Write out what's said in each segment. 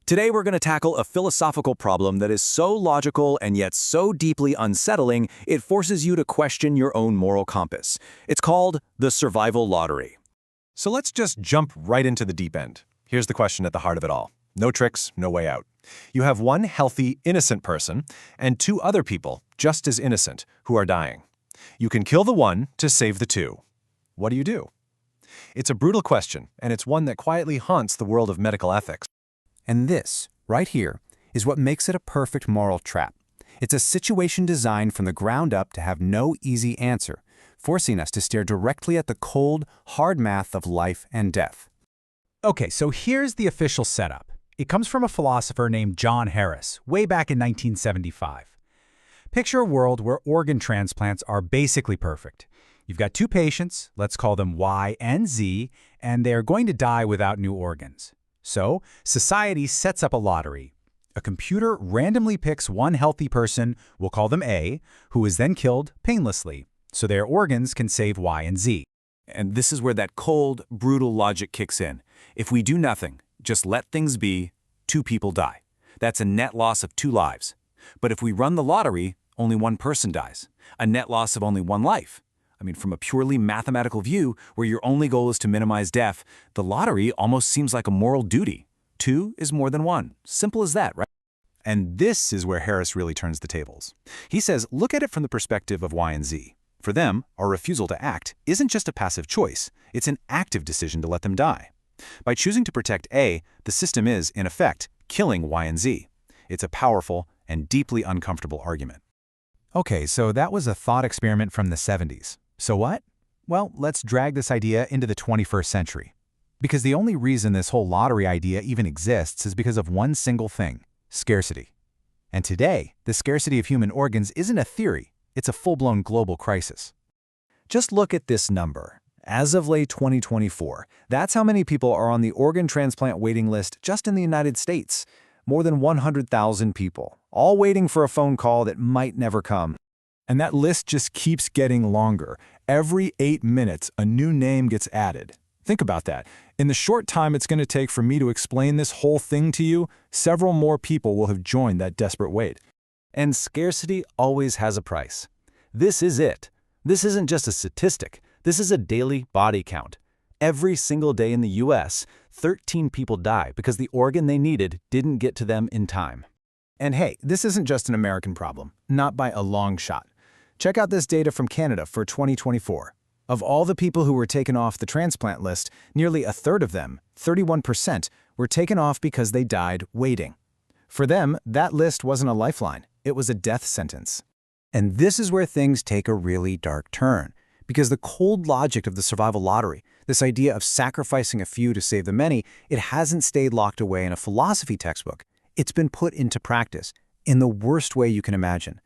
Today we're going to tackle a philosophical problem that is so logical and yet so deeply unsettling, it forces you to question your own moral compass. It's called the survival lottery. So let's just jump right into the deep end. Here's the question at the heart of it all. No tricks, no way out. You have one healthy, innocent person and two other people, just as innocent, who are dying. You can kill the one to save the two. What do? It's a brutal question, and it's one that quietly haunts the world of medical ethics. And this, right here, is what makes it a perfect moral trap. It's a situation designed from the ground up to have no easy answer, forcing us to stare directly at the cold, hard math of life and death. Okay, so here's the official setup. It comes from a philosopher named John Harris, way back in 1975. Picture a world where organ transplants are basically perfect. You've got two patients, let's call them Y and Z, and they're going to die without new organs. So, society sets up a lottery. A computer randomly picks one healthy person, we'll call them A, who is then killed painlessly, so their organs can save Y and Z. And this is where that cold, brutal logic kicks in. If we do nothing, just let things be, two people die. That's a net loss of two lives. But if we run the lottery, only one person dies. A net loss of only one life. From a purely mathematical view, where your only goal is to minimize death, the lottery almost seems like a moral duty. Two is more than one. Simple as that, right? And this is where Harris really turns the tables. He says, look at it from the perspective of Y and Z. For them, our refusal to act isn't just a passive choice, it's an active decision to let them die. By choosing to protect A, the system is, in effect, killing Y and Z. It's a powerful and deeply uncomfortable argument. Okay, so that was a thought experiment from the 70s. So what? Well, let's drag this idea into the 21st century. Because the only reason this whole lottery idea even exists is because of one single thing: scarcity. And today, the scarcity of human organs isn't a theory, it's a full-blown global crisis. Just look at this number. As of late 2024, that's how many people are on the organ transplant waiting list just in the United States. More than 100,000 people, all waiting for a phone call that might never come. And that list just keeps getting longer. Every 8 minutes, a new name gets added. Think about that. In the short time it's going to take for me to explain this whole thing to you, several more people will have joined that desperate wait. And scarcity always has a price. This is it. This isn't just a statistic. This is a daily body count. Every single day in the US, 13 people die because the organ they needed didn't get to them in time. And hey, this isn't just an American problem, not by a long shot. Check out this data from Canada for 2024. Of all the people who were taken off the transplant list, nearly a third of them, 31%, were taken off because they died waiting. For them, that list wasn't a lifeline, it was a death sentence. And this is where things take a really dark turn. Because the cold logic of the survival lottery, this idea of sacrificing a few to save the many, it hasn't stayed locked away in a philosophy textbook. It's been put into practice, in the worst way you can imagine.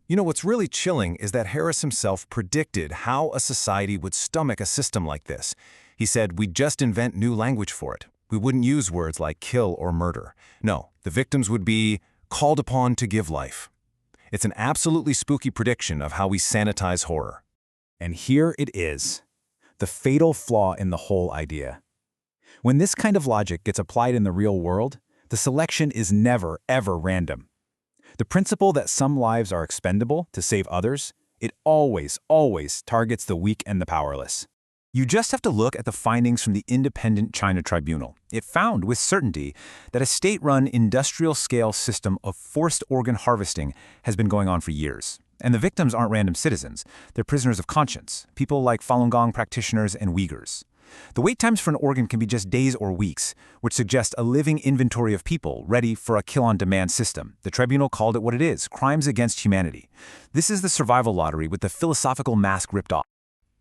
You know, what's really chilling is that Harris himself predicted how a society would stomach a system like this. He said, we'd just invent new language for it. We wouldn't use words like kill or murder. No, the victims would be called upon to give life. It's an absolutely spooky prediction of how we sanitize horror. And here it is, the fatal flaw in the whole idea. When this kind of logic gets applied in the real world, the selection is never, ever random. The principle that some lives are expendable to save others, it always, always targets the weak and the powerless. You just have to look at the findings from the independent China tribunal. It found with certainty that a state-run industrial-scale system of forced organ harvesting has been going on for years. And the victims aren't random citizens. They're prisoners of conscience, people like Falun Gong practitioners and Uyghurs. The wait times for an organ can be just days or weeks, which suggests a living inventory of people ready for a kill-on-demand system. The tribunal called it what it is: crimes against humanity. This is the survival lottery with the philosophical mask ripped off.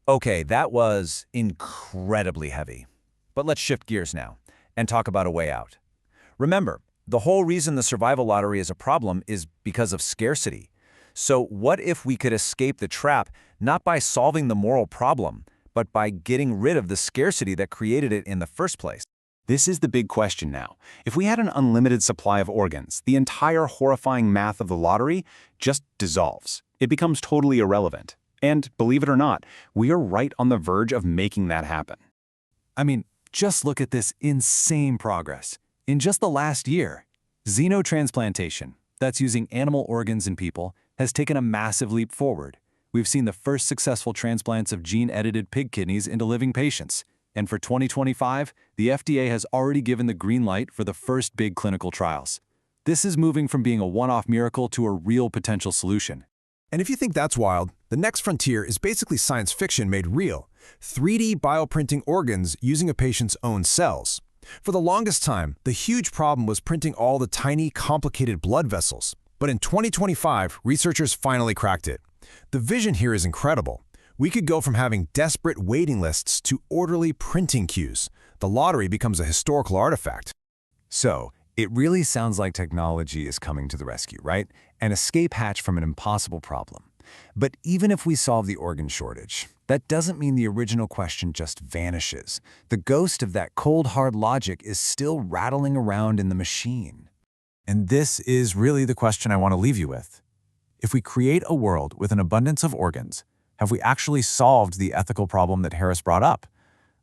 Okay, that was incredibly heavy. But let's shift gears now and talk about a way out. Remember, the whole reason the survival lottery is a problem is because of scarcity. So what if we could escape the trap not by solving the moral problem, but by getting rid of the scarcity that created it in the first place? This is the big question now. If we had an unlimited supply of organs, the entire horrifying math of the lottery just dissolves. It becomes totally irrelevant. And believe it or not, we are right on the verge of making that happen. Just look at this insane progress. In just the last year, xenotransplantation, that's using animal organs in people, has taken a massive leap forward. We've seen the first successful transplants of gene-edited pig kidneys into living patients. And for 2025, the FDA has already given the green light for the first big clinical trials. This is moving from being a one-off miracle to a real potential solution. And if you think that's wild, the next frontier is basically science fiction made real. 3D bioprinting organs using a patient's own cells. For the longest time, the huge problem was printing all the tiny, complicated blood vessels. But in 2025, researchers finally cracked it. The vision here is incredible. We could go from having desperate waiting lists to orderly printing queues. The lottery becomes a historical artifact. So, it really sounds like technology is coming to the rescue, right? An escape hatch from an impossible problem. But even if we solve the organ shortage, that doesn't mean the original question just vanishes. The ghost of that cold, hard logic is still rattling around in the machine. And this is really the question I want to leave you with. If we create a world with an abundance of organs, have we actually solved the ethical problem that Harris brought up?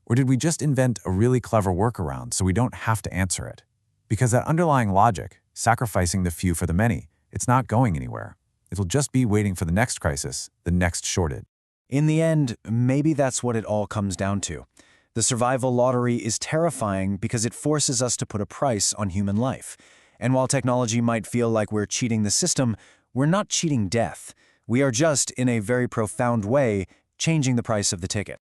Or did we just invent a really clever workaround so we don't have to answer it? Because that underlying logic, sacrificing the few for the many, it's not going anywhere. It'll just be waiting for the next crisis, the next shortage. In the end, maybe that's what it all comes down to. The survival lottery is terrifying because it forces us to put a price on human life. And while technology might feel like we're cheating the system, we're not cheating death. We are just, in a very profound way, changing the price of the ticket.